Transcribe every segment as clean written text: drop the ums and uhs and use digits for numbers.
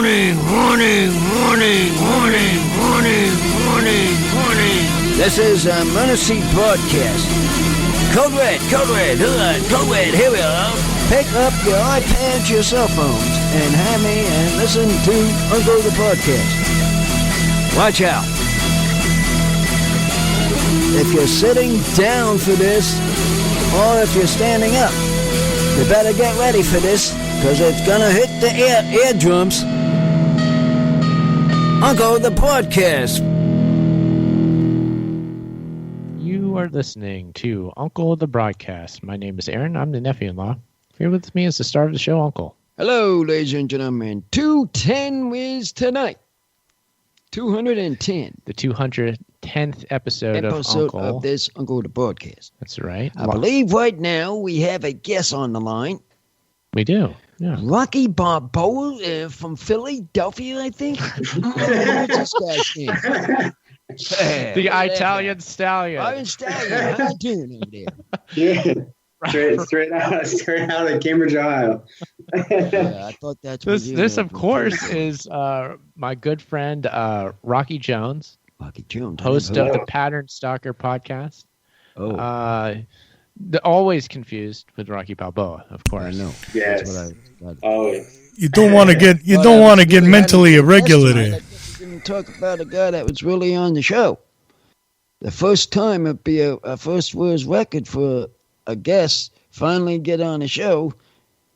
Warning, warning, warning, warning, warning, warning, warning. This is a Emergency Broadcast. Code Red, Code Red, Code Red, here we are. Pick up your iPads, your cell phones, and have me and listen to Uncle the Podcast. Watch out. If you're sitting down for this, or if you're standing up, you better get ready for this, because it's gonna hit the eardrums. Uncle the Podcast. You are listening to Uncle the Broadcast. My name is Aaron. I'm the nephew-in-law. Here with me is the star of the show, Uncle. Hello, ladies and gentlemen. 210 is tonight. 210. The 210th episode of Uncle. Of this Uncle the Broadcast. That's right. I believe right now we have a guest on the line. We do. Yeah. Rocky Balboa from Philadelphia, I think. What's this guy's name? The Italian Stallion. Italian Stallion. How you doing over there? Yeah. Straight out of Cambridge, Ohio. Yeah, I thought that's this of course, is my good friend Rocky Jones. Rocky Jones. Host of the Pattern Stalker podcast. Oh. Always confused with Rocky Balboa, of course. I know. Yes. You don't want to get mentally irregular there. We didn't talk about a guy that was really on the show. The first time it'd be a first words record for a guest finally get on the show.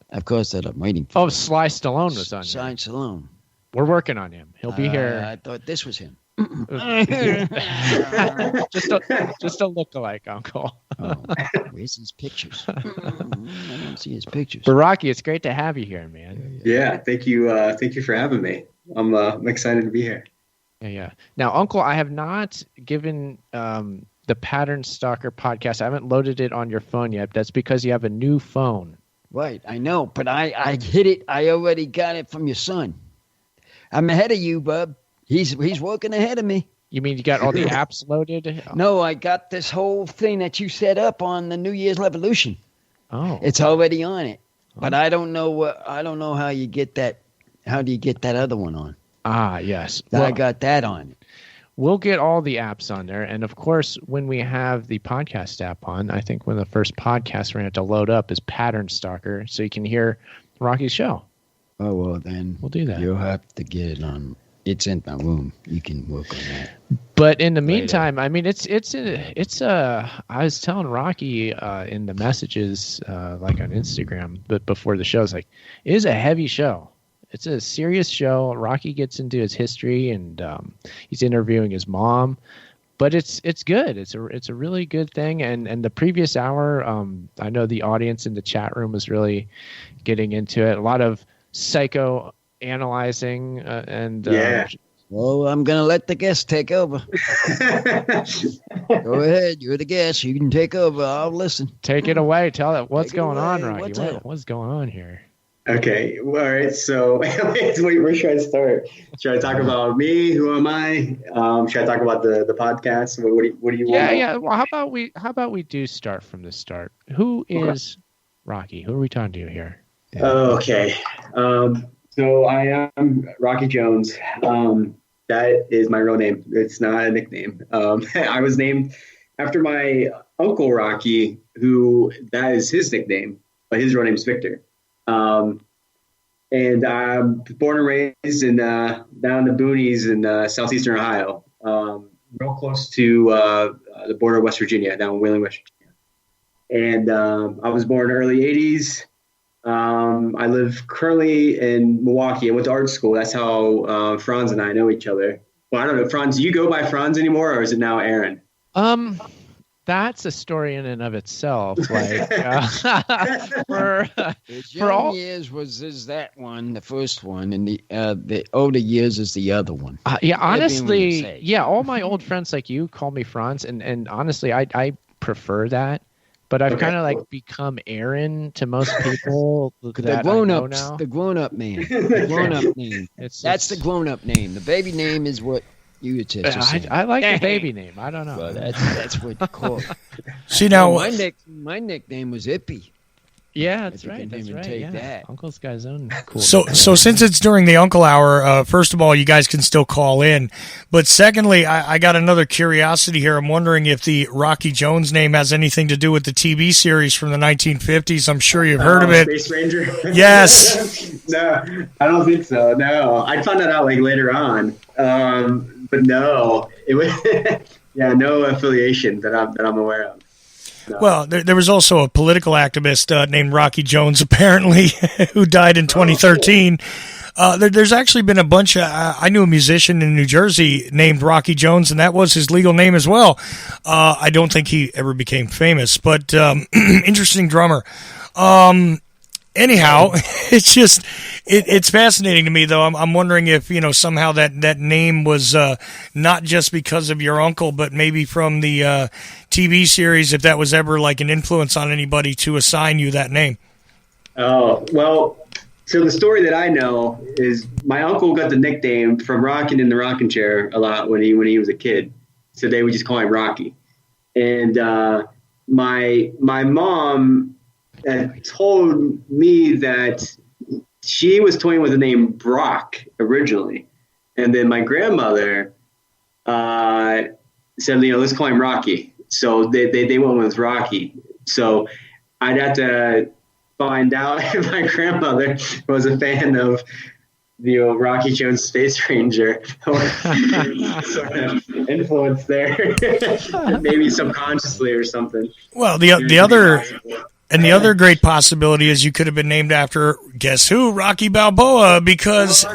Of course, that I'm waiting for. Oh, Sly Stallone was on. Sly Stallone. We're working on him. He'll be here. I thought this was him. just a look-alike, Uncle. Where's his pictures? I don't see his pictures. But Rocky, it's great to have you here, man. Yeah, thank you. Thank you for having me. I'm excited to be here. Yeah. Now, Uncle, I have not given the Pattern Stalker podcast. I haven't loaded it on your phone yet. That's because you have a new phone. Right, I know, but I hit it. I already got it from your son. I'm ahead of you, bub. He's working ahead of me. You mean you got all the apps loaded? No, I got this whole thing that you set up on the New Year's Revolution. Oh, it's already on it, but I don't know how you get that. How do you get that other one on? Ah, yes. I got that on. We'll get all the apps on there, and of course, when we have the podcast app on, I think one of the first podcasts we're going to have to load up is Pattern Stalker, so you can hear Rocky's show. Oh well, then we'll do that. You'll have to get it on. It's in my room. You can work on that. But in the meantime, I mean, it's I was telling Rocky in the messages, like on Instagram, but before the show, it's like, it is a heavy show. It's a serious show. Rocky gets into his history, and he's interviewing his mom. But it's good. It's a really good thing. And the previous hour, I know the audience in the chat room was really getting into it. A lot of psycho analyzing and yeah. Well, I'm gonna let the guest take over. Go ahead, you're the guest. You can take over. I'll listen. Take it away. Tell it what's going on, Rocky. What's going on here? Okay, well, all right. So, where should I start? Should I talk about me? Who am I? Should I talk about the podcast? What do you want? Yeah. Well, how about we do start from the start? Who is Rocky? Who are we talking to here? Yeah. Okay. So I am Rocky Jones. That is my real name. It's not a nickname. I was named after my uncle Rocky, who that is his nickname, but his real name is Victor. And I'm born and raised in down in the boonies in southeastern Ohio, real close to the border of West Virginia, down in Wheeling, West Virginia. And I was born early 80s. I live currently in Milwaukee. I went to art school. That's how Franz and I know each other. Well, I don't know. Franz, do you go by Franz anymore, or is it now Aaron? That's a story in and of itself. Like for all years is that one, the first one, and the older years is the other one. Yeah, honestly, yeah. All my old friends like you call me Franz, and honestly, I prefer that. But I've kind of like become Aaron to most people. The grown-ups, the grown-up name. The grown-up name. That's the grown-up name. The baby name is what you would say. I like the baby name. I don't know. Well, that's what you call it. See now, my nickname was Ippy. Yeah, that's If you right. can That's even right. take Yeah. that. Uncle's got his own cool. So since it's during the Uncle Hour, first of all, you guys can still call in. But secondly, I got another curiosity here. I'm wondering if the Rocky Jones name has anything to do with the TV series from the 1950s. I'm sure you've heard of it. Space Ranger? Yes. No, I don't think so. No, I found that out like later on. But no, it was yeah, no affiliation that I'm aware of. No. Well, there was also a political activist named Rocky Jones, apparently, who died in 2013. There's actually been a bunch of... I knew a musician in New Jersey named Rocky Jones, and that was his legal name as well. I don't think he ever became famous, but interesting drummer. Anyhow, it's just... It's fascinating to me, though. I'm wondering if, somehow that name was not just because of your uncle, but maybe from the TV series, if that was ever like an influence on anybody to assign you that name. Oh, well, so the story that I know is my uncle got the nickname from rocking in the rocking chair a lot when he was a kid. So they would just call him Rocky. And my mom told me that she was toying with the name Brock originally. And then my grandmother said, let's call him Rocky. So they went with Rocky. So I'd have to find out if my grandmother was a fan of the Rocky Jones Space Ranger or sort of influence there, maybe subconsciously or something. Well, the other great possibility is you could have been named after, guess who, Rocky Balboa, because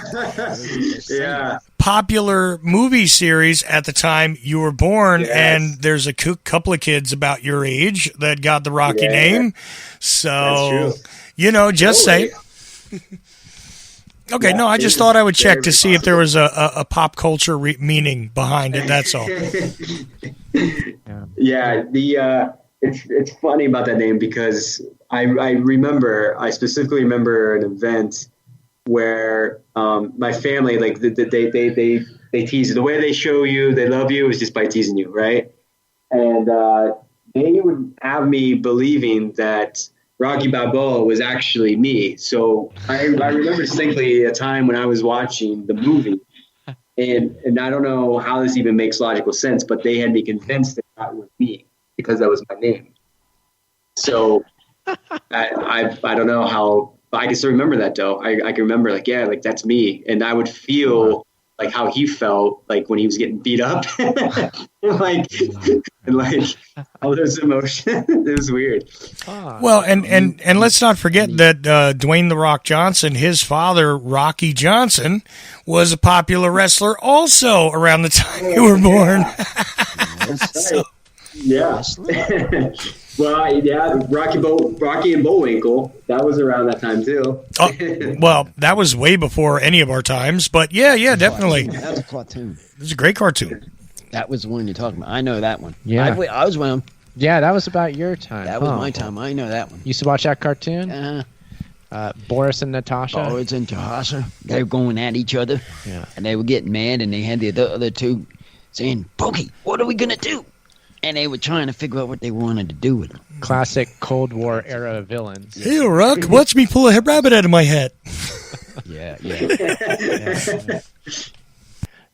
yeah. Popular movie series at the time you were born, yes. And there's a couple of kids about your age that got the Rocky name. So, just totally. say. Okay, no, I just thought I would check to see if there was a pop culture meaning behind it, that's all. Yeah, it's funny about that name because I specifically remember an event where my family, like they tease you. The way they show you they love you is just by teasing you, right? And they would have me believing that Rocky Balboa was actually me. So I remember distinctly a time when I was watching the movie, and I don't know how this even makes logical sense, but they had me convinced that that was me because that was my name. So I don't know how. I can still remember that though. I can remember like that's me, and I would feel like how he felt like when he was getting beat up, and all those emotions. It was weird. Well, and let's not forget that Dwayne "The Rock" Johnson, his father Rocky Johnson, was a popular wrestler also around the time you were born. So, yeah. Well, yeah, Rocky and Bullwinkle, that was around that time too. Well, that was way before any of our times, but yeah, definitely. That was a cartoon. It was a great cartoon. That was the one you're talking about. I know that one. Yeah. I was one of them. Yeah, that was about your time. That was my time. I know that one. You used to watch that cartoon? Boris and Natasha? Boris and Natasha. They were going at each other. Yeah. And they were getting mad, and they had the other two saying, Pokey, what are we going to do? And they were trying to figure out what they wanted to do with them. Classic Cold War era villains. Hey, Rock, watch me pull a rabbit out of my hat. Yeah.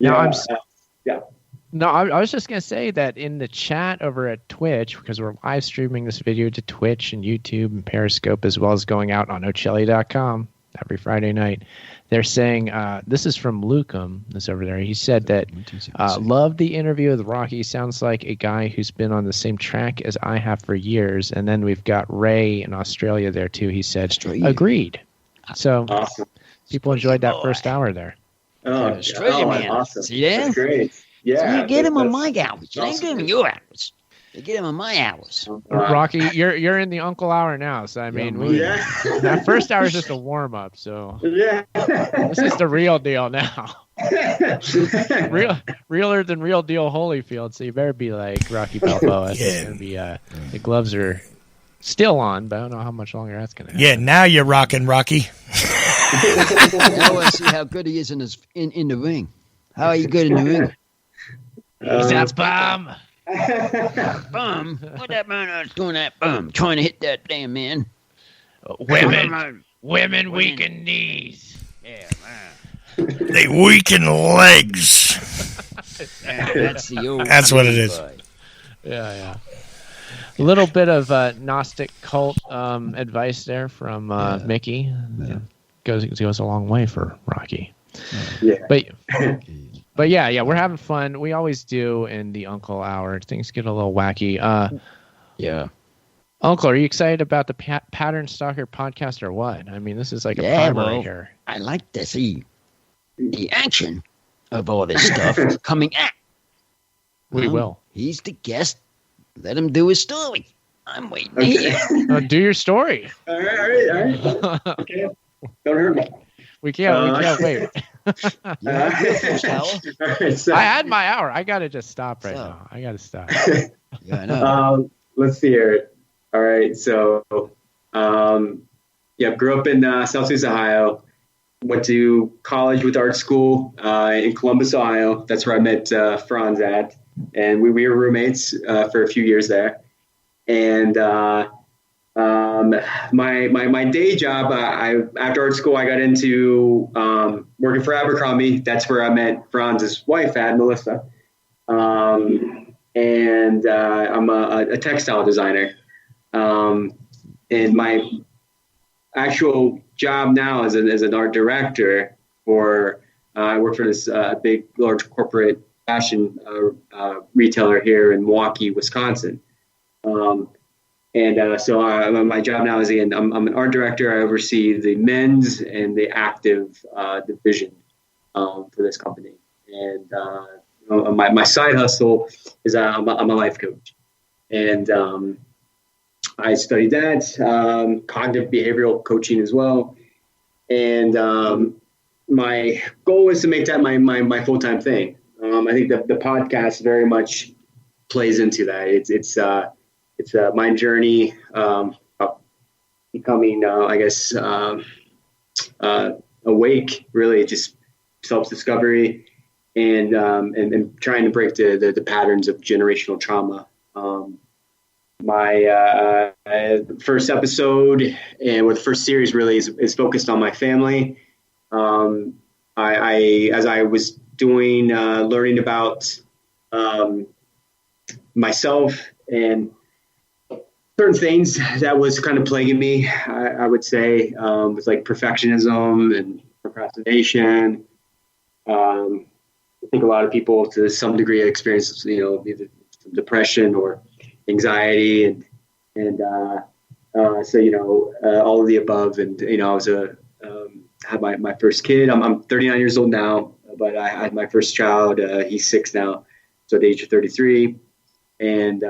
No, I was just going to say that in the chat over at Twitch, because we're live streaming this video to Twitch and YouTube and Periscope, as well as going out on Ochelli.com every Friday night. They're saying, this is from Lucum, this over there. He said that, loved the interview with Rocky. Sounds like a guy who's been on the same track as I have for years. And then we've got Ray in Australia there, too. He said, agreed. So awesome. People enjoyed that first hour there. Oh, Australia, man. Awesome. See that? That's great. Yeah. So you get him on my hours. You ain't getting your hours. You get him on my hours. Rocky, you're in the Uncle Hour now, so I mean, that first hour is just a warm up. So this is the real deal now. Realer than real deal Holyfield. So you better be like Rocky Balboa. It's gonna be the gloves are still on, but I don't know how much longer that's gonna happen. Yeah, now you're rocking, Rocky. Now I see how good he is in the ring. How are you good in the ring? That's bomb. Bum. What that man was doing that bum? Trying to hit that damn man. Women weaken knees. Yeah, They weaken legs. That's what it is. yeah. A little bit of Gnostic cult advice there from Mickey. Yeah. Goes a long way for Rocky. Yeah. But yeah, we're having fun. We always do in the Uncle Hour. Things get a little wacky. Yeah. Uncle, are you excited about the Pattern Stalker podcast or what? I mean, this is like a primary here. I like to see the action of all this stuff coming out. We will. He's the guest. Let him do his story. I'm waiting here. Do your story. All right. Okay. Don't hurt me. We can't wait. So, I had my hour. I gotta just stop now. I gotta stop. Yeah, I know. Let's see here. All right. So, grew up in Southeast Ohio. Went to college with art school in Columbus, Ohio. That's where I met Franz at, and we were roommates for a few years there. And my day job, after art school, I got into working for Abercrombie. That's where I met Franz's wife at, Melissa. And I'm a textile designer. And my actual job now as an art director I work for this big, large corporate fashion retailer here in Milwaukee, Wisconsin. So my job now is, again, I'm an art director. I oversee the men's and the active division for this company. And my side hustle is I'm a life coach. And I studied that, cognitive behavioral coaching as well. And my goal is to make that my full-time thing. I think the podcast very much plays into that. It's my journey becoming, awake, really, just self-discovery and trying to break the patterns of generational trauma. My first episode or the first series really is focused on my family. As I was doing learning about myself and certain things that was kind of plaguing me, I would say, with like perfectionism and procrastination. I think a lot of people to some degree experience, either depression or anxiety and all of the above. And, I was had my first kid. I'm 39 years old now, but I had my first child. He's 6 now. So at the age of 33. And,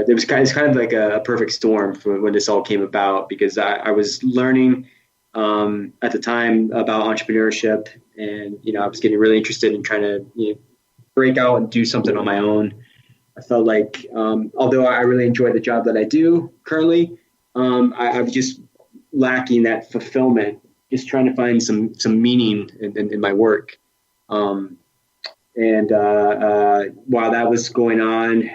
it was kind of like a perfect storm for when this all came about, because I was learning at the time about entrepreneurship, and I was getting really interested in trying to break out and do something on my own. I felt like although I really enjoy the job that I do currently, I was just lacking that fulfillment, just trying to find some meaning in my work. And while that was going on,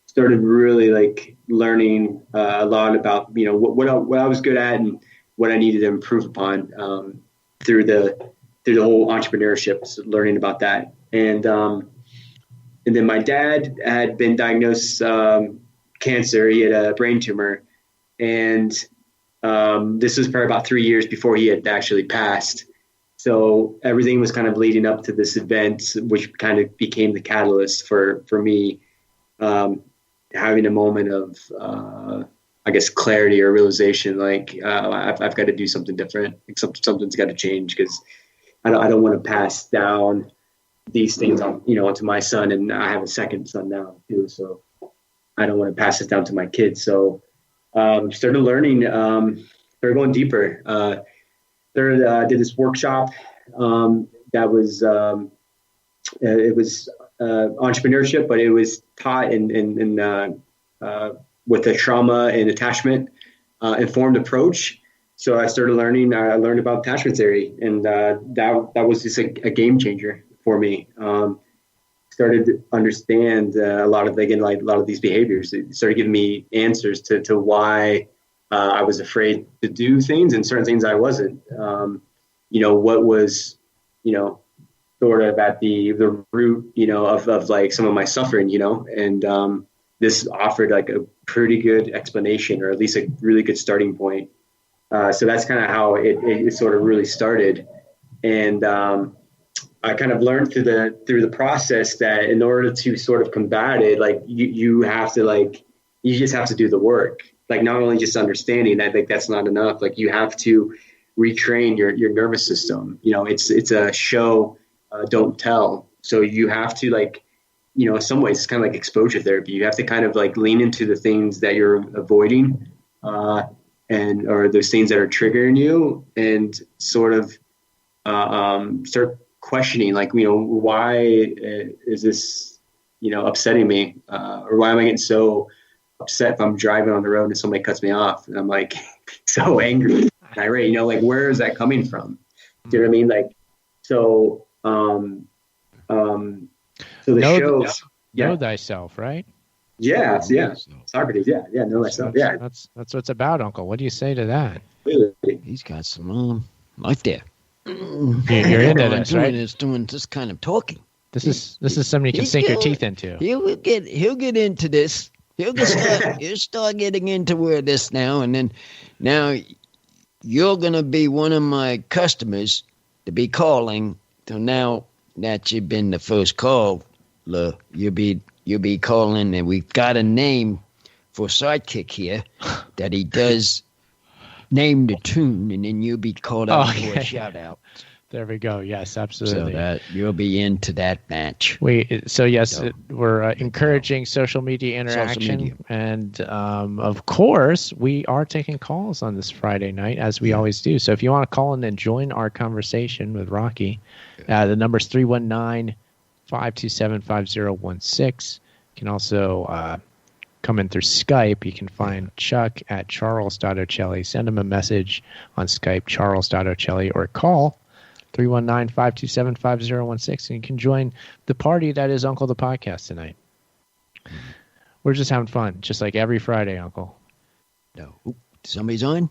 started really like learning a lot about what I was good at and what I needed to improve upon through the whole entrepreneurship. So learning about that, and then my dad had been diagnosed cancer. He had a brain tumor, and this was probably about 3 years before he had actually passed. So everything was kind of leading up to this event, which kind of became the catalyst for me having a moment of, clarity or realization. Like I've got to do something different. Something's got to change, because I don't want to pass down these things on, onto my son. And I have a second son now too, so I don't want to pass this down to my kids. So started learning, started going deeper. Did this workshop that was it was entrepreneurship, but it was taught in with a trauma and attachment informed approach. So I started learning. I learned about attachment theory, and that was just a game changer for me. started to understand a lot of these behaviors. It started giving me answers to why I was afraid to do things and certain things I wasn't. What was, sort of at the root, of like some of my suffering, and this offered like a pretty good explanation, or at least a really good starting point. So that's kind of how it sort of really started. And I kind of learned through the process that in order to sort of combat it, like you have to you just have to do the work. Like not only just understanding, I think that's not enough. Like you have to retrain your nervous system. It's a show, don't tell. So you have to in some ways it's kind of like exposure therapy. You have to kind of like lean into the things that you're avoiding, or those things that are triggering you, and sort of start questioning, why is this, upsetting me, or why am I getting so upset if I'm driving on the road and somebody cuts me off and I'm like so angry and irate, where is that coming from? Do you know what I mean? So the shows, know thyself, right? Yeah. Socrates. Yeah. Know thyself. Yeah. That's what it's about, Uncle. What do you say to that? Really? He's got some life there. You're into this, right? Doing this kind of talking. This is something you can sink your teeth into. He'll get into this. He'll start getting into where this now, and then now you're gonna be one of my customers to be calling. So now that you've been the first call, you'll be calling, and we've got a name for Sidekick here that he does name the tune, and then you'll be called out for a shout out. There we go. Yes, absolutely. So that you'll be into that match. We're encouraging social media interaction, and of course, we are taking calls on this Friday night, as we always do. So if you want to call in and join our conversation with Rocky, the number is 319-527-5016. You can also come in through Skype. You can find Chuck at charles.ocelli. Send him a message on Skype, charles.ocelli, or call 319-527-5016, and you can join the party that is Uncle the Podcast tonight. We're just having fun, just like every Friday, Uncle. No, somebody's on?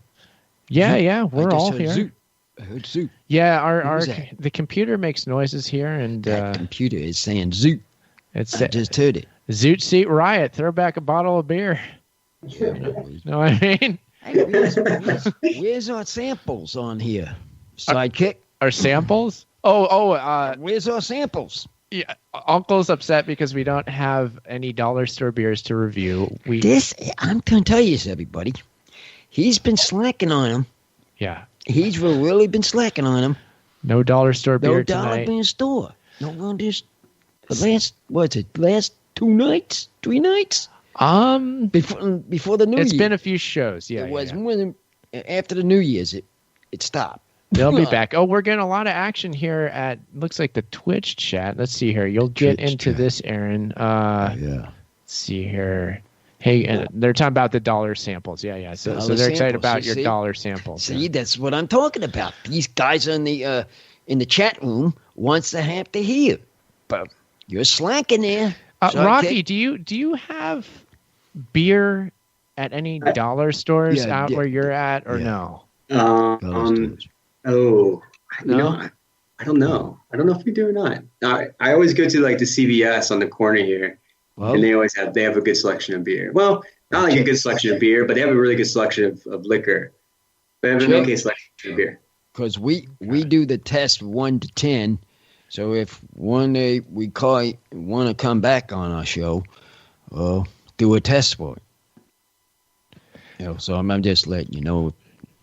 Yeah, we're all here. Zoot. I heard Zoot. Yeah, the computer makes noises here, and that computer is saying Zoot. I just heard it. Zoot Seat Riot. Throw back a bottle of beer. You know what I mean? Hey, where's our samples on here? Sidekick? Our samples? Where's our samples? Yeah, Uncle's upset because we don't have any dollar store beers to review. I'm going to tell you this, everybody. He's been slacking on them. Yeah. He's really been slacking on them. No dollar store beer no tonight. No dollar beer store. No one just last 2 nights? 3 nights? Before the New Year. It's been a few shows, yeah. It was more than after the New Year's. It stopped. They'll be back. Oh, we're getting a lot of action here at, looks like the Twitch chat. Let's see here. You'll get into this, Aaron. Let's see here. Hey, and they're talking about the dollar samples. Yeah. So they're excited about your dollar samples. See, that's what I'm talking about. These guys in the chat room wants to have to hear. But you're slacking there. Rocky, do you have beer at any dollar stores where you're at, or no? No? I don't know. I don't know if we do or not. I always go to the CVS on the corner here, and they have a good selection of beer. Well, not like a good selection of beer, but they have a really good selection of liquor. They have an okay selection of beer. Because we do the test 1 to 10. So if one day we want to come back on our show, do a test for it. So I'm just letting you know.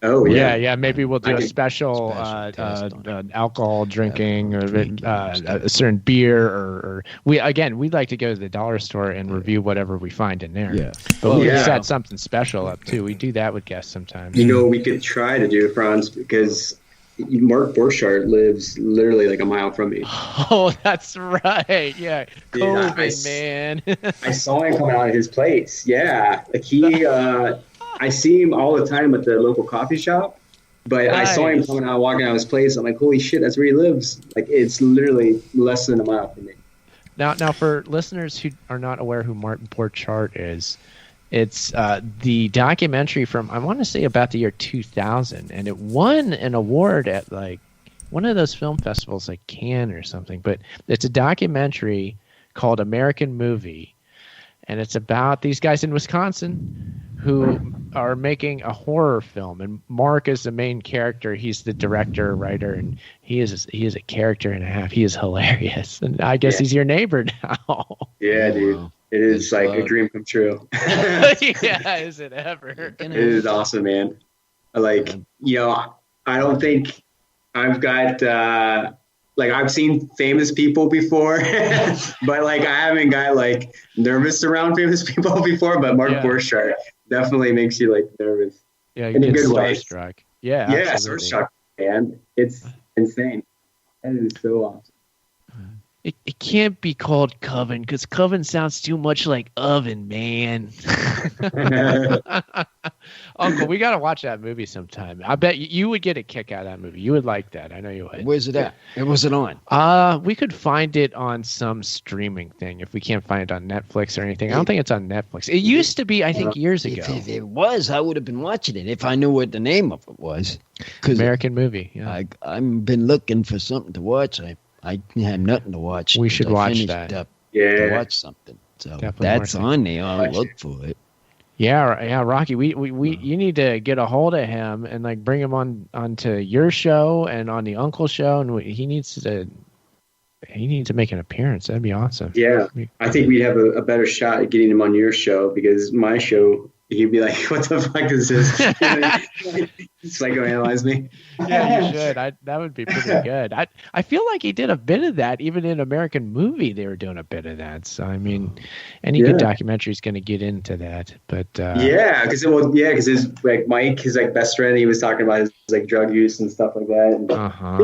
Oh yeah. Maybe we'll do a special alcohol drinking or a certain beer, or we'd like to go to the dollar store and review whatever we find in there. Yeah, but we can set something special up too. We do that with guests sometimes. We could try to do it, Franz, because Mark Borchardt lives literally like a mile from me. Oh, that's right. Yeah, COVID, man. I saw him coming out of his place. Yeah, I see him all the time at the local coffee shop, but nice. I saw him coming out, walking out of his place. I'm like, holy shit, that's where he lives. Like, it's literally less than a mile from me. Now, for listeners who are not aware who Martin Borchardt is, it's the documentary from, I want to say, about the year 2000, and it won an award at like one of those film festivals like Cannes or something. But it's a documentary called American Movie, and it's about these guys in Wisconsin who are making a horror film, and Mark is the main character. He's the director, writer, and he is a character and a half. He is hilarious, and I guess he's your neighbor now. Yeah, dude. Wow. It is like a dream come true. Yeah, is it ever? It is awesome, man. Like, I don't think I've got like I've seen famous people before, but like I haven't got like nervous around famous people before. But Mark Borchardt definitely makes you like nervous. Yeah, you in a get good way. starstruck. Yeah, Yeah, absolutely. starstruck, man. It's insane. That is so awesome. It can't be called Coven because Coven sounds too much like oven, man. Uncle, we got to watch that movie sometime. I bet you would get a kick out of that movie. You would like that. I know you would. Where's it at? And was it on? We could find it on some streaming thing if we can't find it on Netflix or anything. I don't think it's on Netflix. It used to be, I think, years ago. If it was, I would have been watching it if I knew what the name of it was. American Movie. Yeah. I've been looking for something to watch. I have nothing to watch. We should I watch finished that. up Yeah. to watch something. So Definitely that's watch it. on there. I'll look for it. Yeah, Rocky. We you need to get a hold of him and like bring him onto your show and on the Uncle show, and he needs to make an appearance. That'd be awesome. Yeah, I think we'd have a better shot at getting him on your show because my show, he'd be like, "What the fuck is this?" Psychoanalyze me. Yeah, you should. That would be pretty good. I feel like he did a bit of that. Even in American Movie, they were doing a bit of that. So I mean, any good documentary is going to get into that. But because his like Mike, his like best friend, he was talking about his like drug use and stuff like that. And,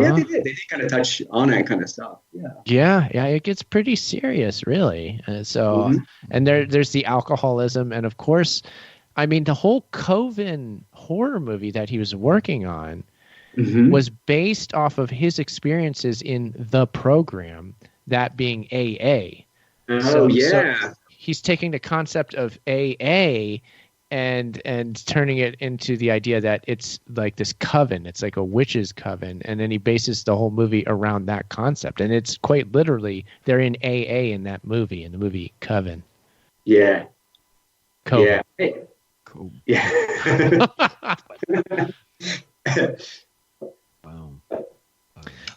yeah, they did kind of touch on that kind of stuff. Yeah. Yeah, it gets pretty serious, really. And there's the alcoholism, and of course, I mean, the whole Coven horror movie that he was working on was based off of his experiences in the program, that being AA. So he's taking the concept of AA and turning it into the idea that it's like this coven. It's like a witch's coven. And then he bases the whole movie around that concept. And it's quite literally, they're in AA in that movie, in the movie Coven. Yeah. Coven. Yeah. Cool. Yeah. Wow.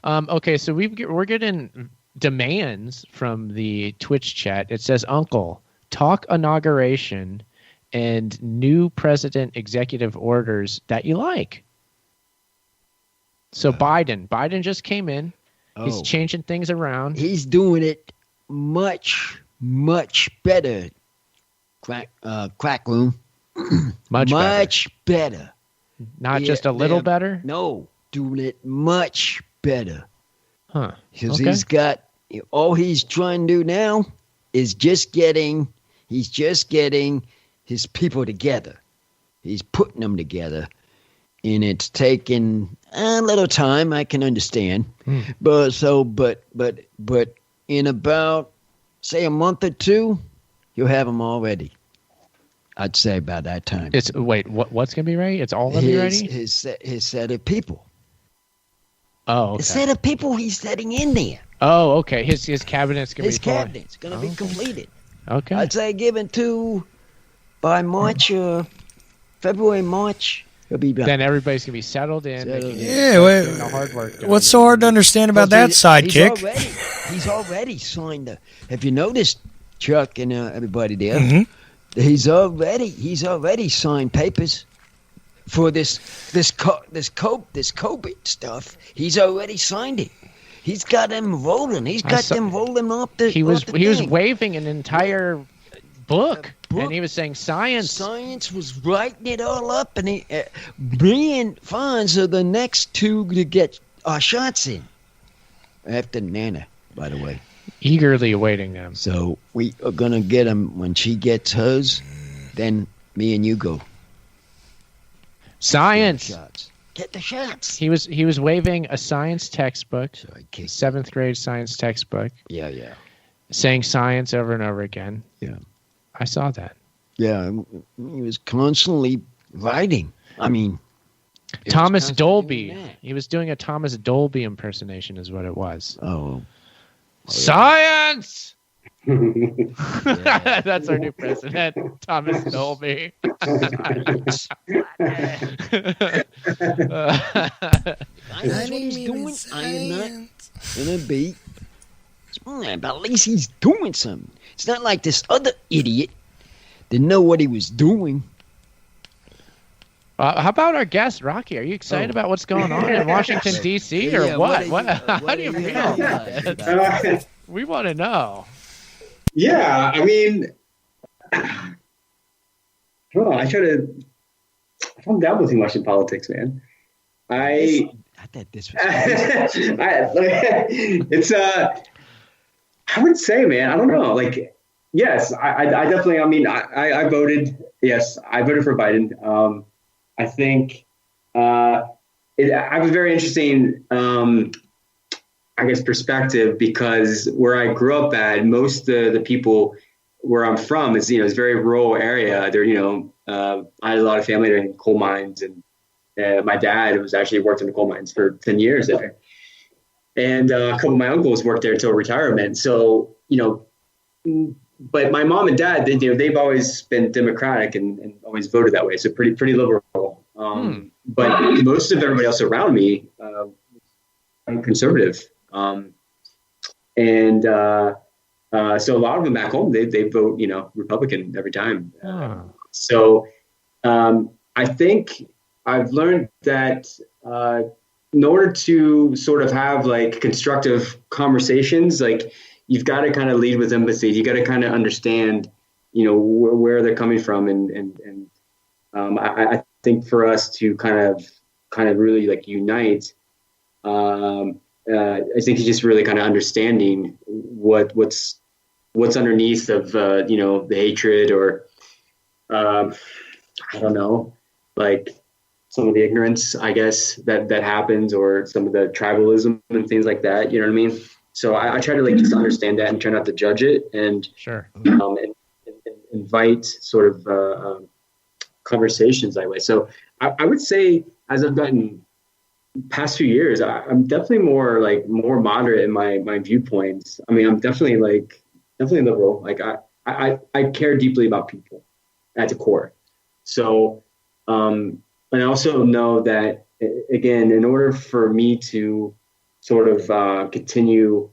Okay, so we're getting demands from the Twitch chat. It says, Uncle, talk inauguration and new president executive orders that you like. So Biden just came in. He's changing things around. He's doing it much, much better. Crack room. Much better. Not just a little better? No, doing it much better. Huh. Because he's got, all he's trying to do now is he's just getting his people together. He's putting them together. And it's taken a little time, I can understand. But in about, say, a month or two, you'll have them all ready. I'd say about that time. What's gonna be ready? It's all gonna be ready? His set of people. Oh, okay. The set of people he's setting in there. Oh, okay. His cabinet's gonna His be full. cabinet's gonna be completed. Okay. I'd say given to by March, February, March, he'll be done. Then everybody's gonna be settled in. Settled in. Getting the hard work done. What's so hard to understand about that sidekick? He's already signed. Have you noticed, Chuck and everybody there? He's already signed papers for this COVID stuff. He's already signed it. He's got them rolling. He's got them rolling off the. He was thing. waving an entire book, and he was saying science. Science was writing it all up, and he bringing funds are the next two to get our shots in. After Nana, by the way. Eagerly awaiting them. So we are gonna get him when she gets hers. Then me and you go. Science. Get the shots. He was waving a science textbook, 7th grade science textbook. Yeah. saying science over and over again. Yeah. I saw that. Yeah, he was constantly writing. I mean, Thomas Dolby. He was doing a Thomas Dolby impersonation is what it was. Oh. Science! That's our new president, Thomas Dolby. That's what he's doing. I am not gonna be. But at least he's doing something. It's not like this other idiot didn't know what he was doing. How about our guest, Rocky? Are you excited about what's going on in Washington, D.C. or what? How do you feel? We want to know. Yeah, I mean, I don't know. I don't dabble too much in politics, man. I thought this was it's I would say, man, I don't know. Like, yes, I definitely. I mean, I voted. Yes, I voted for Biden. I think I was very interesting. I guess perspective, because where I grew up at, most of the people where I'm from is it's a very rural area. There, I had a lot of family in coal mines, and my dad was actually worked in the coal mines for 10 years there. And a couple of my uncles worked there until retirement. So, but my mom and dad, they've always been Democratic and always voted that way. So pretty liberal. But most of everybody else around me, I'm conservative. So a lot of them back home, they vote, Republican every time. So I think I've learned that in order to sort of have like constructive conversations, like you've got to kind of lead with empathy. You got to kind of understand, where they're coming from. And I think for us to kind of really like unite, I think it's just really kind of understanding what's underneath of, the hatred or, I don't know, like some of the ignorance, I guess, that happens, or some of the tribalism and things like that. You know what I mean? So I try to like just understand that and try not to judge it, and sure, and invite sort of conversations that way. So I would say, as I've gotten past few years, I'm definitely more moderate in my viewpoints. I mean, I'm definitely liberal. Like I care deeply about people at the core. So, and I also know that, again, in order for me to sort of continue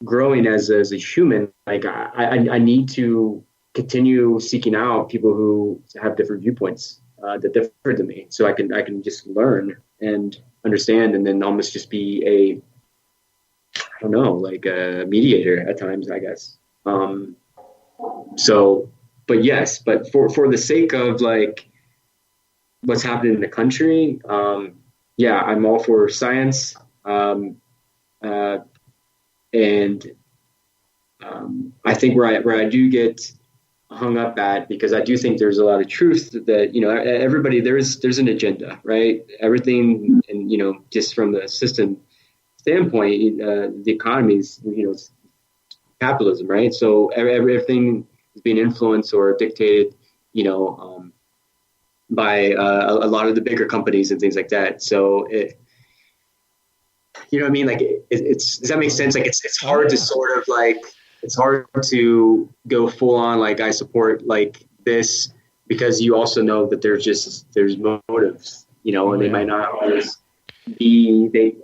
growing as a human, like I need to continue seeking out people who have different viewpoints that differ than me, so I can just learn and understand, and then almost just be a mediator at times, I guess. But for the sake of like what's happening in the country, I'm all for science, and I think where I do get hung up at, because I do think there's a lot of truth that everybody, there's an agenda, right? Everything, and just from the system standpoint, the economy is it's capitalism, right? So everything is being influenced or dictated, by a lot of the bigger companies and things like that. So what I mean? Like does that make sense? Like it's hard to sort of like, it's hard to go full on like I support like this, because you also know that there's motives, and they might not always be the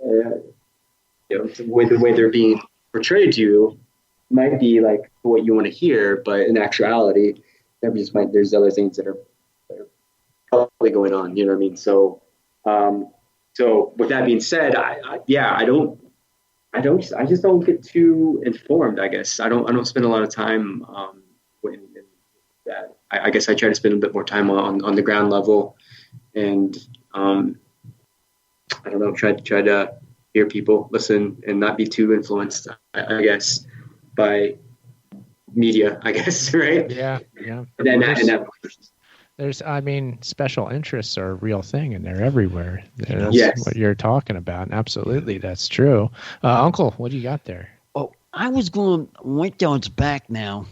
way they're being portrayed to you might be like what you want to hear, but in actuality, there's other things that are probably going on. You know what I mean? So with that being said, I just don't get too informed, I guess. I don't spend a lot of time in that. I guess I try to spend a bit more time on the ground level, and I don't know, try to hear people, listen, and not be too influenced, I guess, by media, I guess, right? Yeah. There's, special interests are a real thing, and they're everywhere. That's what you're talking about. And absolutely, that's true. Uncle, what do you got there? Oh, I was going White Dog's back now.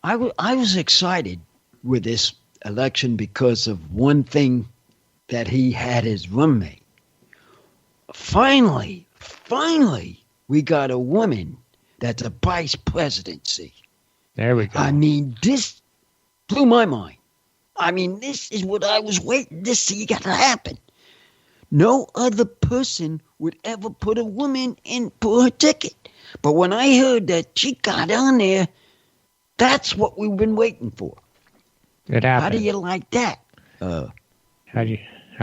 I was excited with this election because of one thing that he had his roommate. Finally, we got a woman that's a vice presidency. There we go. I mean, this blew my mind. I mean, this is what I was waiting to see got to happen. No other person would ever put a woman in for a ticket. But when I heard that she got on there, that's what we've been waiting for. It happened. How do you like that? How do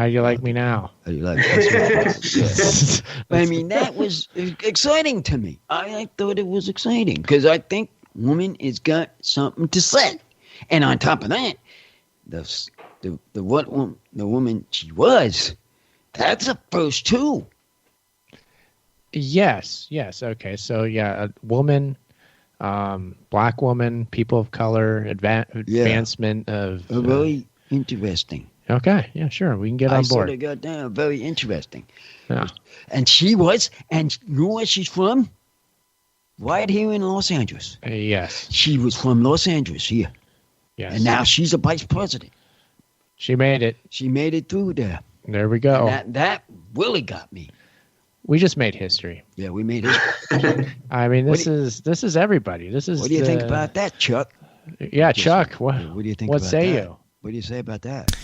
you like me now? How do you like that? I mean, that was exciting to me. I thought it was exciting because I think woman has got something to say. And on top of that, the woman she was, that's a first too. Yes. Okay. So yeah, a woman, black woman, people of color, advancement of. Very interesting. Okay. Yeah. Sure. We can get on board. I sort of got down. Very interesting. Yeah. And she was, and you know where she's from? Right here in Los Angeles. Yes. She was from Los Angeles here. Yes. And now she's a vice president. She made it. She made it through there. There we go. And that really got me. We just made history. Yeah, we made history. I mean, this is everybody. This is. What do you think about that, Chuck? Yeah, Chuck. What do you think? What about say that? you? What do you say about that?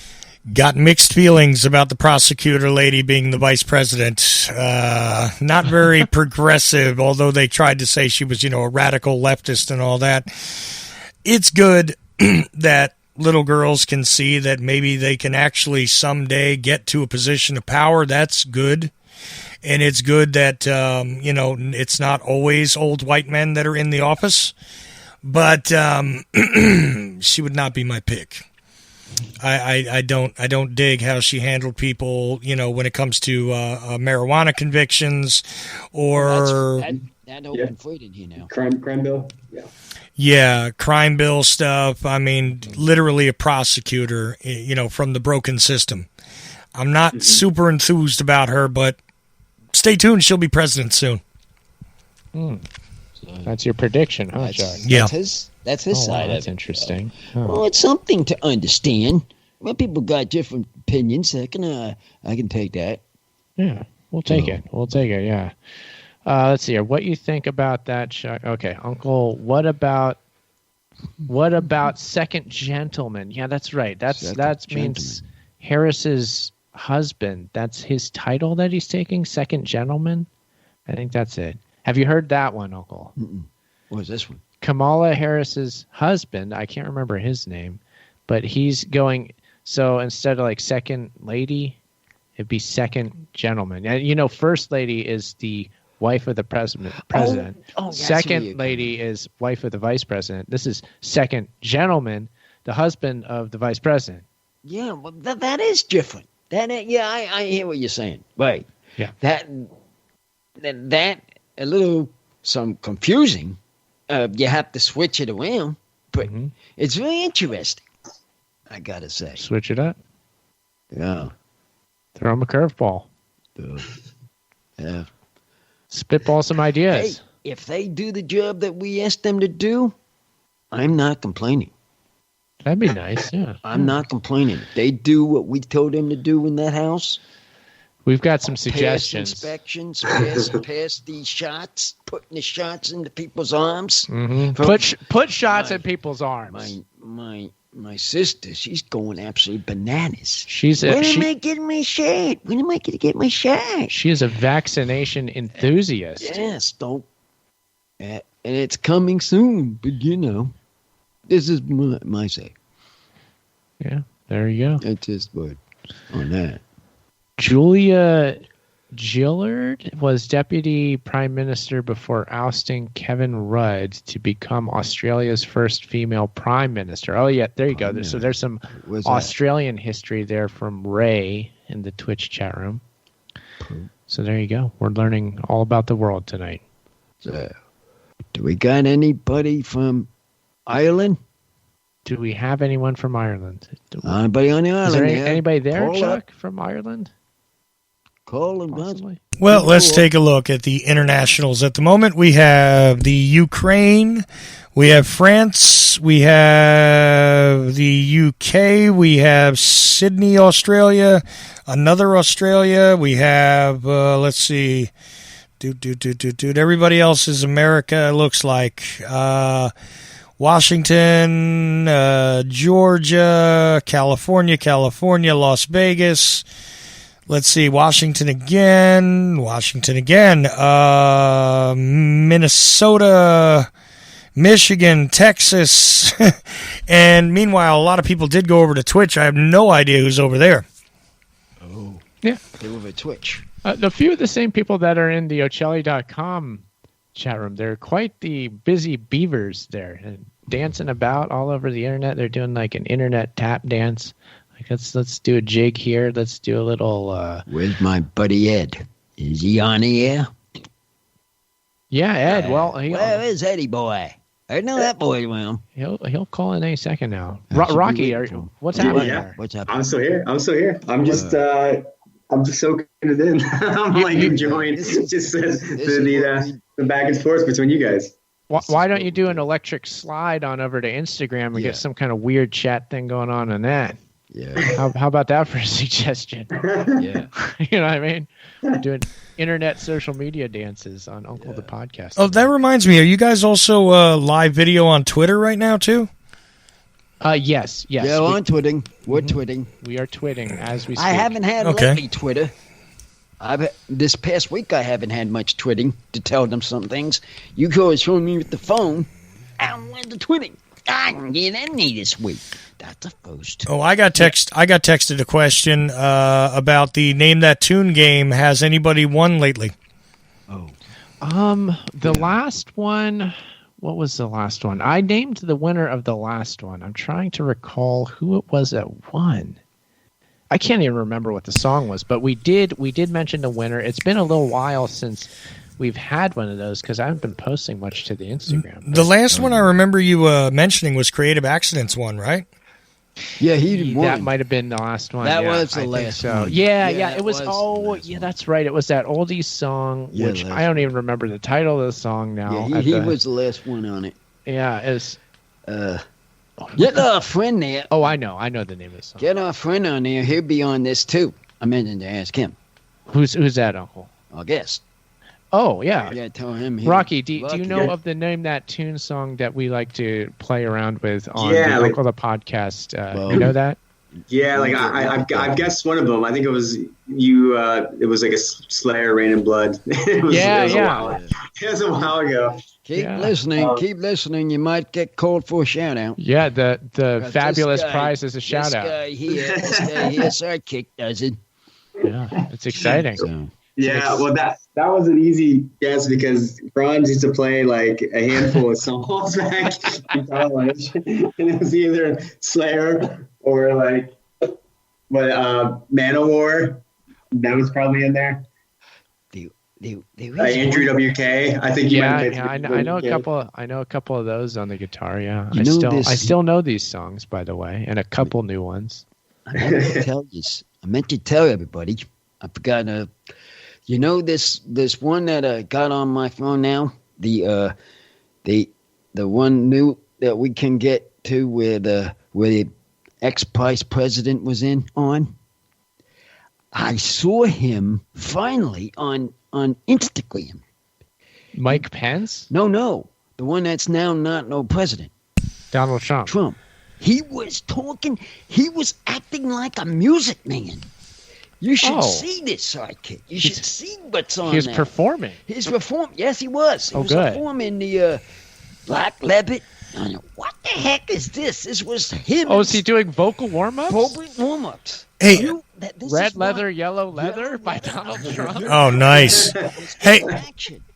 Got mixed feelings about the prosecutor lady being the vice president. Not very progressive, although they tried to say she was, a radical leftist and all that. It's good that little girls can see that maybe they can actually someday get to a position of power. That's good. And it's good that, it's not always old white men that are in the office. But she would not be my pick. I don't dig how she handled people, when it comes to marijuana convictions or that open freedom here now. Crime bill, yeah. Yeah, crime bill stuff. I mean, literally a prosecutor, from the broken system. I'm not super enthused about her, but stay tuned. She'll be president soon. That's your prediction, huh, Chuck? Yeah. That's his side. That's interesting. Well, it's something to understand. Well, people got different opinions. I can take that. Yeah, we'll take it. We'll take it. Yeah. Let's see here. What you think about that, Chuck? Okay, Uncle. What about second gentleman? Yeah, that's right. That means Harris's husband. That's his title that he's taking. Second gentleman. I think that's it. Have you heard that one, Uncle? What is this one? Kamala Harris's husband, I can't remember his name, but he's going, so instead of like second lady, it'd be second gentleman. And first lady is the wife of the president. Second lady is wife of the vice president. This is second gentleman, the husband of the vice president. Yeah, well, that is different. I hear what you're saying. Right. Yeah. That a little some confusing. You have to switch it around, but it's very interesting. I gotta say, switch it up. Yeah, throw him a curveball. Yeah, spitball some ideas. Hey, if they do the job that we asked them to do, I'm not complaining. That'd be nice. Yeah, I'm not complaining. If they do what we told them to do in that house. We've got some suggestions. Pass inspections, pass these shots, putting the shots into people's arms. Put shots in people's arms. My sister, she's going absolutely bananas. When am I getting my shot? When am I going to get my shot? She is a vaccination enthusiast. Yes, and it's coming soon. But this is my say. Yeah, there you go. That's his word on that. Julia Gillard was deputy prime minister before ousting Kevin Rudd to become Australia's first female prime minister. Oh, yeah, there you go. So there's some Australian history there from Ray in the Twitch chat room. So there you go. We're learning all about the world tonight. So, do we got anybody from Ireland? Do we have anyone from Ireland? Anybody on the island? Is there anybody there, Chuck, from Ireland? Call him, possibly. Well, let's take a look at the internationals. At the moment, we have the Ukraine, we have France, we have the UK, we have Sydney, Australia, another Australia, we have, let's see, everybody else is America, it looks like. Washington, Georgia, California, Las Vegas. Let's see, Washington again, Minnesota, Michigan, Texas. And meanwhile, a lot of people did go over to Twitch. I have no idea who's over there. Oh. Yeah. They were over Twitch. A few of the same people that are in the Ocelli.com chat room, they're quite the busy beavers there, and dancing about all over the internet. They're doing like an internet tap dance. Like let's do a jig here. Let's do a little. Where's my buddy Ed? Is he on the air? Yeah, Ed. Well, where is Eddie boy? I know that boy well. He'll call in any second now. Rocky, what's happening there? What's happening? I'm still here. I'm just soaking it in. I'm like enjoying just the back and forth between you guys. Why don't you do an electric slide on over to Instagram and get some kind of weird chat thing going on in that? Yeah. How about that for a suggestion? Yeah. You know what I mean? Doing internet social media dances on Uncle the Podcast. Oh, that reminds me. Are you guys also live video on Twitter right now, too? Yes. Yeah, on twitting. We're twitting. We are twitting as we speak. I haven't had lately Twitter. This past week I haven't had much twitting to tell them some things. You guys showing me with the phone. I went to twitting. I can get any this week. That's a first. Oh, I got texted a question about the Name That Tune game. Has anybody won lately? Oh. The last one. What was the last one? I named the winner of the last one. I'm trying to recall who it was that won. I can't even remember what the song was, but we did mention the winner. It's been a little while since we've had one of those because I haven't been posting much to the Instagram. The last one I remember you mentioning was Creative Accidents one, right? Yeah, he won. That might have been the last one. That was the last one. Yeah, it was. That's right. It was that oldies song, which I don't even remember the title of the song now. Yeah, he was the last one on it. Yeah, it's. Get our friend there. Oh, I know the name of the song. Get our friend on there. He'll be on this too. I meant to ask him. Who's that, Uncle? I guess. Oh, yeah. Yeah, tell him. Rocky, do you know of the Name That Tune song that we like to play around with on the Uncle the Podcast? You know that? Yeah, like I've guessed one of them. I think it was you. It was like a Slayer, Rain and Blood. It was a while ago. Keep listening. You might get called for a shout out. Yeah, the fabulous prize is a shout out. This guy here, sidekick does it. Yeah, it's exciting. So. Yeah, well, that was an easy guess because Franz used to play like a handful of songs back in college, and it was either Slayer or like Manowar. That was probably in there. Andrew WK. I think you might have I know a couple. I know a couple of those on the guitar. Yeah, I I still know these songs, by the way, and a couple new ones. I meant to tell everybody. I forgot. You know this one that I got on my phone now. The one new that we can get to where the ex-vice president was on. I saw him finally on Instagram. Mike Pence? No. The one that's now not no president. Donald Trump. He was talking. He was acting like a music man. You should see this sidekick. You should see what's on there. He's performing. Yes, he was. He was good. performing the Black Leopard. I know, what the heck is this? This was him. Oh, is he doing vocal warm-ups? Vocal warm-ups. Hey, Red Leather, Yellow Leather by Donald Trump. Oh, nice. Hey,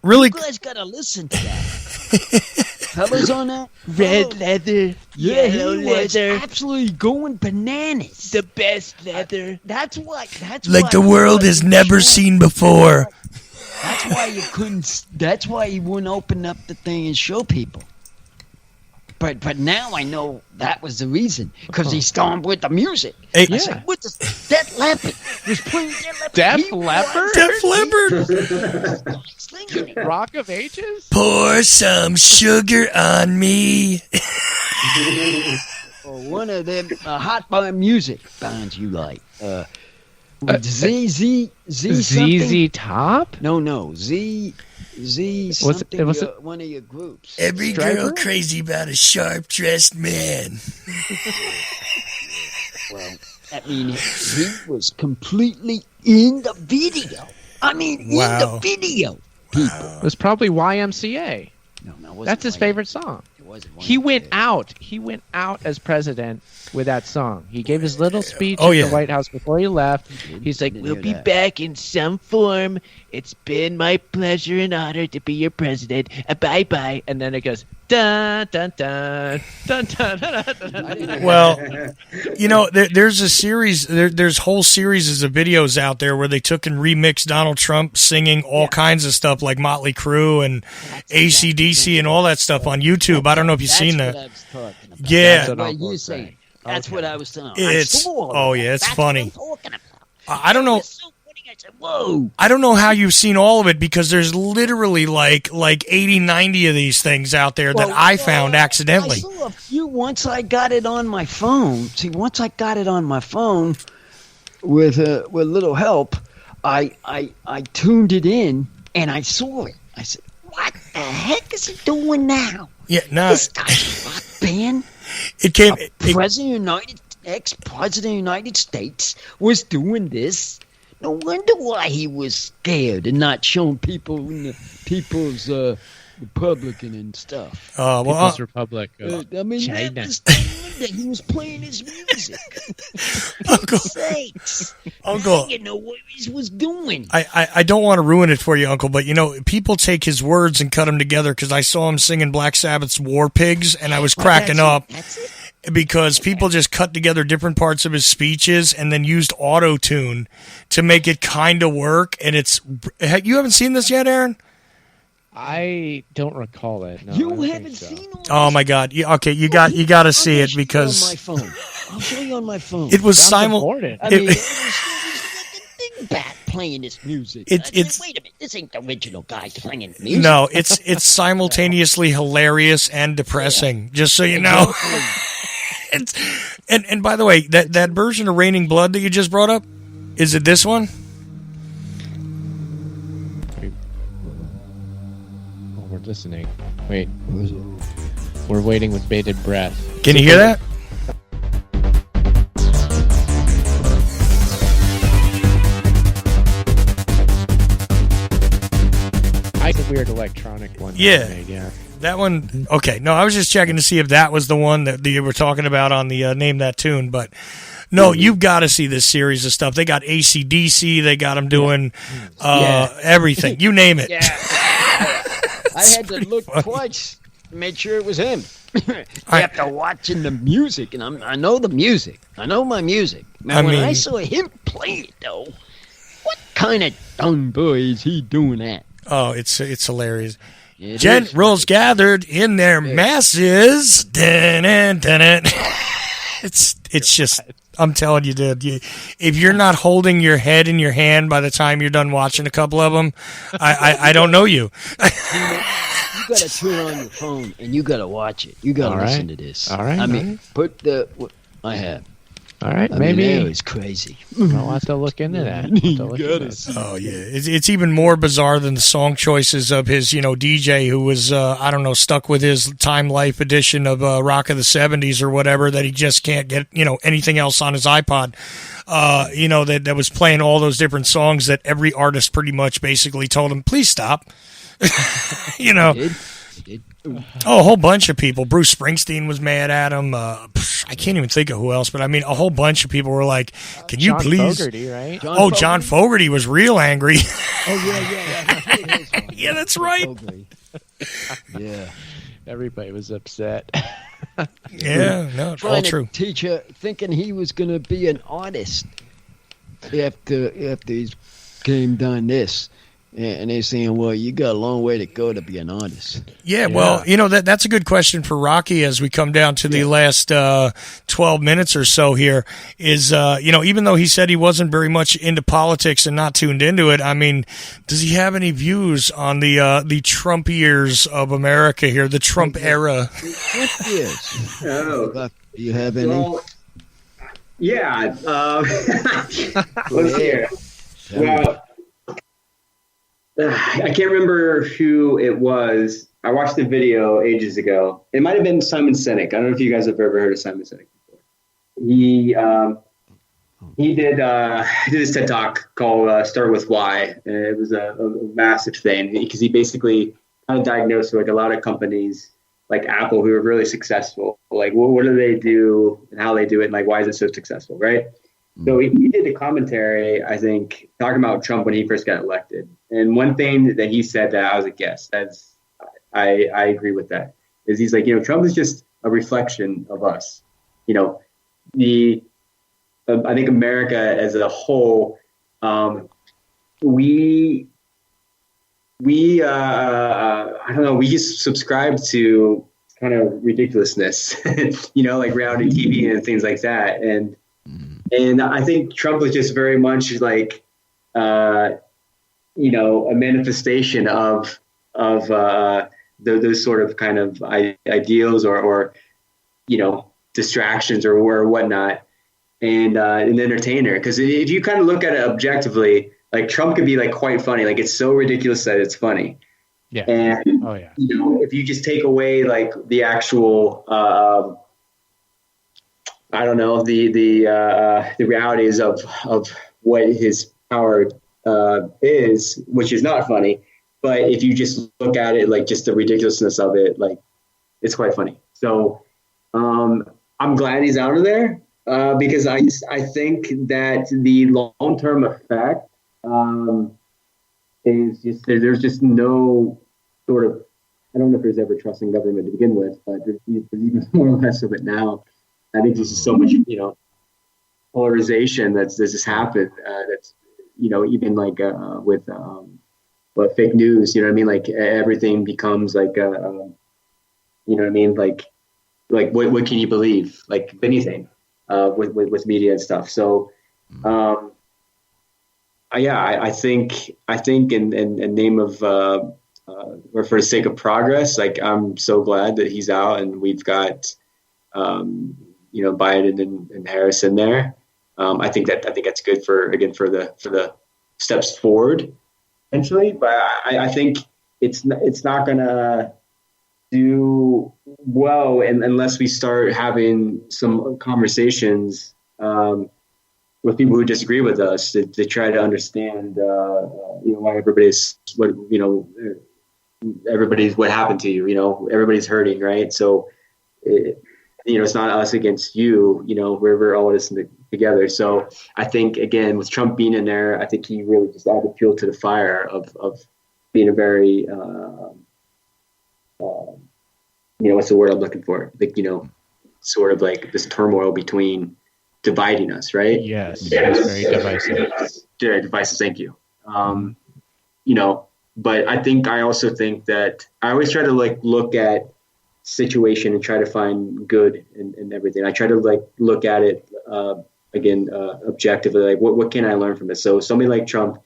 really? You guys got to listen to that. Fellas on that? Red leather, yeah, yellow he was leather. absolutely going bananas. The best leather. That's why the world has never seen before. That's why you couldn't. That's why you wouldn't open up the thing and show people. But now I know that was the reason, because he stormed with the music. Hey, I said, what the Def Leppard was playing Def Leppard? Def Leppard. Rock of Ages? Pour some sugar on me. Or one of them hot bar music bands you like. ZZ something? Top? No, Z something. Was it one of your groups? Every girl crazy about a sharp-dressed man. Well, I mean, he was completely in the video. I mean, in the video, people. It was probably YMCA. No, it wasn't. That's his favorite song. It wasn't. He went out as president with that song. He gave his little speech Oh, at yeah. the White House before he left. He's like, "We'll be back in some form. It's been my pleasure and honor to be your president. Bye-bye." And then it goes, dun, dun, dun, dun, dun, dun, dun, dun. Well, you know, there's a series, there's whole series of videos out there where they took and remixed Donald Trump singing all kinds of stuff like Motley Crue and AC/DC and all that stuff on YouTube. I don't know if you've seen that. What I was talking about. Yeah. That's what you saying. That's what I was saying. It's it's funny. That's what I'm talking about. I don't know. It's so funny. I said, whoa. I don't know how you've seen all of it, because there's literally like 80, 90 of these things out there that I found accidentally. I saw a few once I got it on my phone. See, once I got it on my phone with little help, I tuned it in and I saw it. I said, what the heck is he doing now? Yeah, no. This guy's a rock band. It came. Ex-president of the United States was doing this. No wonder why he was scared and not showing people in the People's Republican and stuff. People's Republic of I mean, China. that was he was playing his music. Uncle, Sakes. Uncle, Now you know what he was doing. I don't want to ruin it for you, Uncle, but you know, people take his words and cut them together, because I saw him singing Black Sabbath's War Pigs and I was cracking up. That's it. Because people just cut together different parts of his speeches and then used auto-tune to make it kind of work. And you haven't seen this yet, Aaron? I don't recall it. No, I You don't haven't think so. seen all Oh this? my God! Okay, you got to see it, because on my phone. I'll show you on my phone. it was Sounds important. I mean, it was like a dingbat playing this music. I said, it's- wait a minute, this ain't the original guy playing music. No, it's simultaneously hilarious and depressing. Just so you know. And by the way, that version of Raining Blood that you just brought up, is it this one? Oh, we're listening. Wait. We're waiting with bated breath. Can you hear that? I think weird electronic one. Yeah. Made, yeah. That one, okay. No, I was just checking to see if that was the one that you were talking about on the Name That Tune. But no, you've got to see this series of stuff. They got AC/DC. They got them doing everything. You name it. Yeah. I had to look twice to make sure it was him. After watching the music, and I know the music. I know my music. Man, when I saw him play it, though, what kind of dumb boy is he doing that? Oh, it's hilarious. It Generals gathered in their masses. Dun-dun-dun-dun. It's just, I'm telling you, dude. If you're not holding your head in your hand by the time you're done watching a couple of them, I don't know you. You got to turn on your phone and you got to watch it. You got to listen to this. All right. I mean, I have. All right. I Maybe mean, that was crazy. I'll have to look into that. Oh yeah, it's even more bizarre than the song choices of his, DJ who was, I don't know, stuck with his Time Life edition of Rock of the '70s or whatever, that he just can't get, anything else on his iPod. That was playing all those different songs that every artist pretty much basically told him, please stop. He did. Oh, a whole bunch of people. Bruce Springsteen was mad at him. I can't even think of who else, but I mean, a whole bunch of people were like, "Can you John please?" Fogerty, right? John Fogerty was real angry. Oh yeah. Yeah, that's right. Yeah. Everybody was upset. Yeah, no, all Trying true. to teach her, thinking he was going to be an artist after he's game done this. And they're saying, well, you got a long way to go to be an artist. Yeah, well, that's a good question for Rocky as we come down to the last 12 minutes or so here is, even though he said he wasn't very much into politics and not tuned into it, I mean, does he have any views on the Trump years of America here, the Trump era? Trump years. Oh. Do you have any? Well, yeah. Let's hear. Well, I can't remember who it was. I watched the video ages ago. It might have been Simon Sinek. I don't know if you guys have ever heard of Simon Sinek before. He did this TED Talk called "Start with Why," and it was a massive thing because he basically kind of diagnosed like a lot of companies like Apple who are really successful. Like, what do they do and how they do it, and like why is it so successful, right? So he did a commentary, I think, talking about Trump when he first got elected. And one thing that he said that I was a guest, I agree with that, is he's like, Trump is just a reflection of us. I think America as a whole, we I don't know, we just subscribe to kind of ridiculousness, like reality TV and things like that. And I think Trump was just very much like, a manifestation of those sort of kind of ideals or distractions or whatnot, and an entertainer. Because if you kind of look at it objectively, like Trump could be like quite funny. Like it's so ridiculous that it's funny. Yeah. And if you just take away like the actual I don't know, the realities of what his power is, which is not funny. But if you just look at it, like just the ridiculousness of it, like it's quite funny. So I'm glad he's out of there because I think that the long-term effect is just there's just no sort of, I don't know if there's ever trust in government to begin with, but there's even more or less of it now. I think there's just so much, polarization that's just happened. That's, even like with fake news, like everything becomes like, like what can you believe? Like anything with media and stuff. So, I think in name of or for the sake of progress, like I'm so glad that he's out and we've got Biden and Harris in there. I think that's good for the steps forward eventually. But I think it's not gonna do well unless we start having some conversations with people who disagree with us to try to understand why everybody's what happened to you. Everybody's hurting, right? So it's not us against you. We're all this together. So I think again with Trump being in there, I think he really just added fuel to the fire of being a very what's the word I'm looking for? Like sort of like this turmoil between dividing us, right? Yes, it's very divisive. Divisive. Thank you. But I also think that I always try to like look at situation and try to find good in everything. I try to like look at it objectively, like what can I learn from this? So somebody like Trump,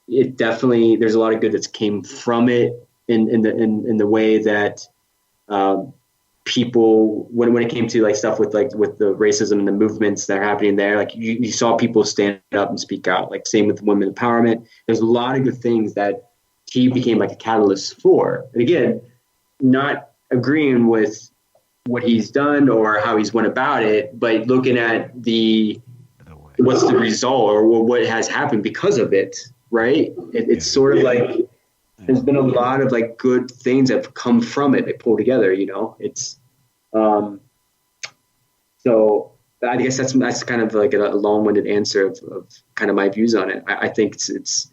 it definitely, there's a lot of good that's came from it in the way that people when it came to like stuff with the racism and the movements that are happening there, like you saw people stand up and speak out, like same with women empowerment. There's a lot of good things that he became like a catalyst for. And again, not agreeing with what he's done or how he's went about it, but looking at what's the result or what has happened because of it, right? It's sort of like there's been a lot of like good things that have come from it. They pull together, It's so I guess that's kind of like a long-winded answer of kind of my views on it. I think it's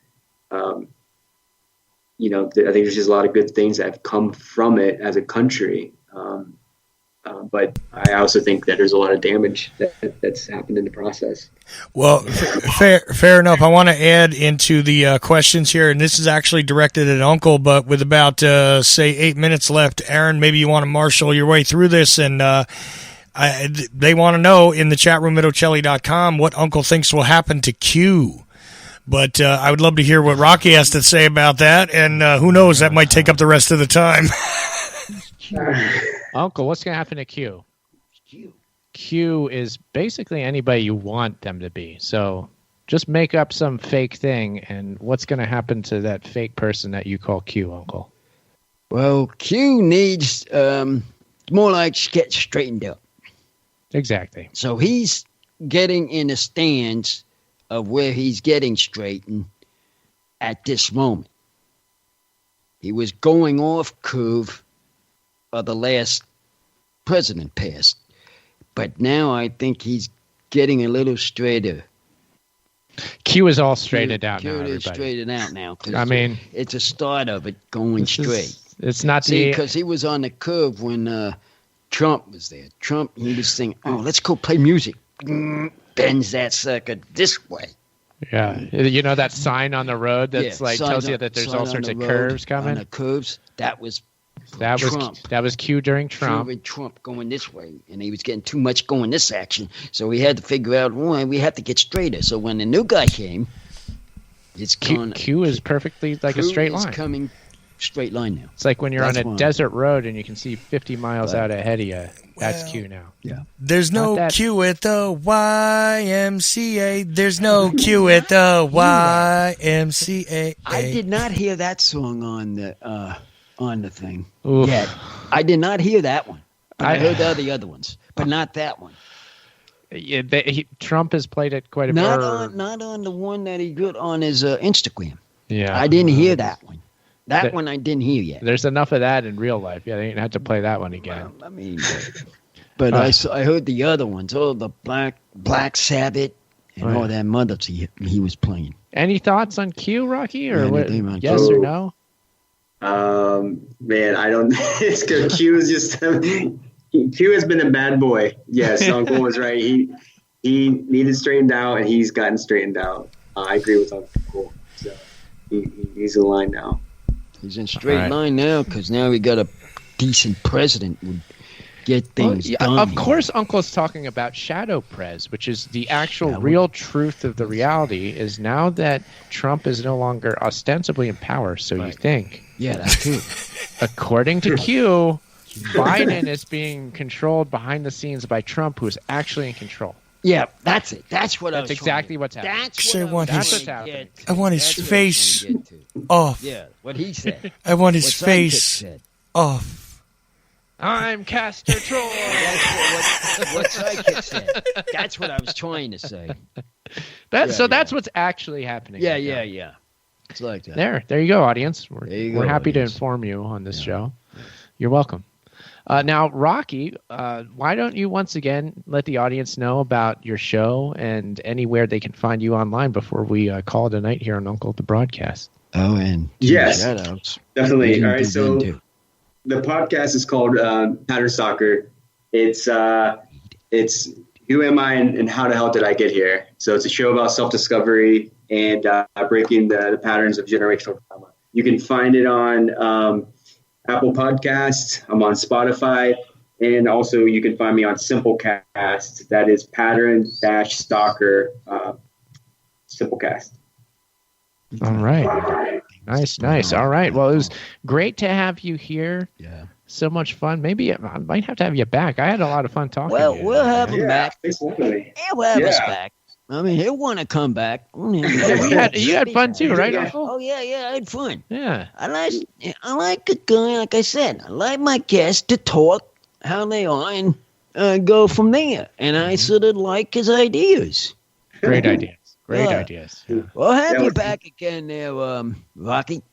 I think there's just a lot of good things that have come from it as a country. But I also think that there's a lot of damage that's happened in the process. Well, fair enough. I want to add into the questions here, and this is actually directed at Uncle, but with about, say, 8 minutes left, Aaron, maybe you want to marshal your way through this, and they want to know in the chat room at Ocelli.com what Uncle thinks will happen to Q. But I would love to hear what Rocky has to say about that, and who knows, that might take up the rest of the time. Uncle, what's going to happen to Q? Q is basically anybody you want them to be. So just make up some fake thing, and what's going to happen to that fake person that you call Q, Uncle? Well, Q needs more like get straightened up. Exactly. So he's getting in the stands of where he's getting straightened at this moment. He was going off curve of the last president passed. But now I think he's getting a little straighter. Q is all straightened out now, Q is everybody. straightened out now. I mean, it's a start of it going straight. It's not because he was on the curve when Trump was there. Trump, he was saying, "Oh, let's go play music." Bends that sucker this way. Yeah, you know that sign on the road that's tells you that there's all sorts of curves coming. On the curves, that was Trump. That was Q during Trump. Trump going this way, and he was getting too much going this action. So we had to figure out we have to get straighter. So when the new guy came, it's Q is perfectly like a straight line. Coming straight line now. It's like when you're on a desert road and you can see 50 miles out ahead of you. That's Q now. Yeah. There's no Q at the YMCA. There's no Q at the YMCA. I did not hear that song on the thing Oof. yet. I did not hear that one. I heard all the other ones, but not that one. Yeah, Trump has played it quite a bit. Not on the one that he got on his Instagram. Yeah, I didn't hear that one. That one I didn't hear yet. There's enough of that in real life. Yeah, they didn't have to play that one again. Well, I mean, but I heard the other ones. Oh, the Black Sabbath and all that mothers he was playing. Any thoughts on Q, Rocky, or yes Q? Or no? Man, I don't. It's good. Q is just. Q has been a bad boy. Yes, Uncle was right. He needed straightened out, and he's gotten straightened out. I agree with Uncle. So he's in line now. He's in straight line now because now we got a decent president would get things done. Of course, Uncle's talking about shadow prez, which is the actual real truth of the reality. Is now that Trump is no longer ostensibly in power, so you think? Yeah, that's true. According to Q, Biden is being controlled behind the scenes by Trump, who is actually in control. Yeah, that's it. That's what That's exactly what's happening. That's what's happening. I want his face off. Yeah, what he said. I want his face off. I'm Castor Troy. What Sidekick said. That's what I was trying to say. That's what's actually happening. Yeah. It's like that. There you go, audience. We're happy to inform you on this show. You're welcome. Now, Rocky, why don't you once again let the audience know about your show and anywhere they can find you online before we call it a night here on Uncle the Broadcast? Oh, and yes, definitely. All right, so the podcast is called Pattern Stalker. It's who am I and how the hell did I get here? So it's a show about self-discovery and breaking the patterns of generational trauma. You can find it on Apple Podcasts. I'm on Spotify, and also you can find me on Simplecast. That is Pattern-Stalker Simplecast. All right. Nice. All right. Well, it was great to have you here. Yeah. So much fun. Maybe I might have to have you back. I had a lot of fun talking to you. Well, we'll have him back. Definitely. Yeah, we'll have us back. I mean, he'll want to come back. You had fun too, right, Uncle? Oh, yeah, I had fun. Yeah. I like a guy, like I said, I like my guests to talk how they are and go from there. And I sort of like his ideas. Great ideas. Ideas. Yeah. We'll have you back again there, Rocky.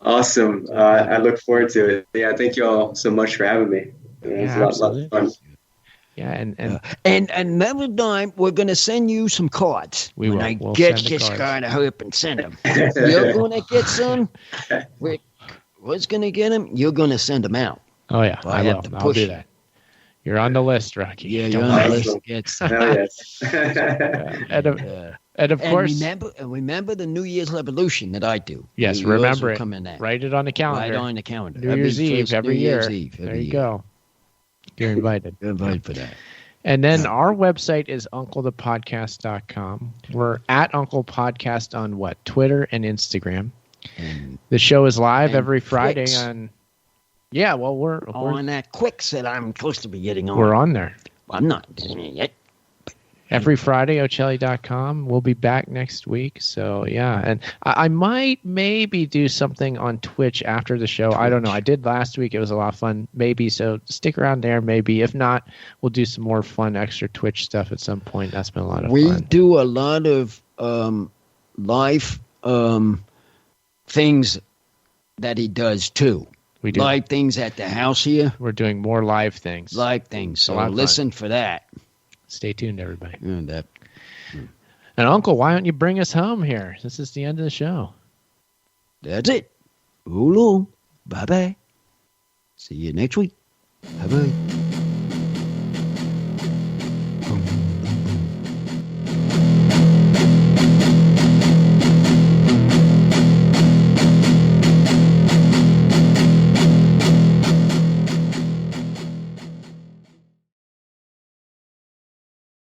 Awesome. I look forward to it. Yeah, thank you all so much for having me. It was a lot of fun. Yeah, and another time we're gonna send you some cards. We'll get this guy to help and send them. You're gonna get some. Rick was gonna get them. You're gonna send them out. Oh yeah, I will. I'll do that. You're on the list, Rocky. Yeah, Don't you're on the worry. list. Yes. Hell yes. And of course, remember the New Year's revolution that I do. yes, Yours remember will it. come in that. Write it on the calendar. Right on the calendar. New Year's Eve every New year. Year's Eve There every you year. go. You're invited. You're invited for that. And then our website is unclethepodcast.com. We're at Uncle Podcast on what? Twitter and Instagram. And The show is live and every Friday Quicks. on. Yeah, well, we're on that Quicks that I'm supposed to be getting on. we're on there I'm not doing it yet. every Friday. Ocelli.com. We'll be back next week. So yeah, and I might maybe do something on Twitch after the show. I don't know. I did last week. It was a lot of fun. Maybe so. Stick around there. Maybe if not, we'll do some more fun extra Twitch stuff at some point. That's been a lot of We fun. do a lot of live things that he does too. We do. Live things at the house here. We're doing more live things. Live things. A lot So of fun. listen for that. Stay tuned, everybody. And that. And Uncle, why don't you bring us home here? This is the end of the show. That's it. Ooloo. Bye-bye. See you next week. Bye-bye.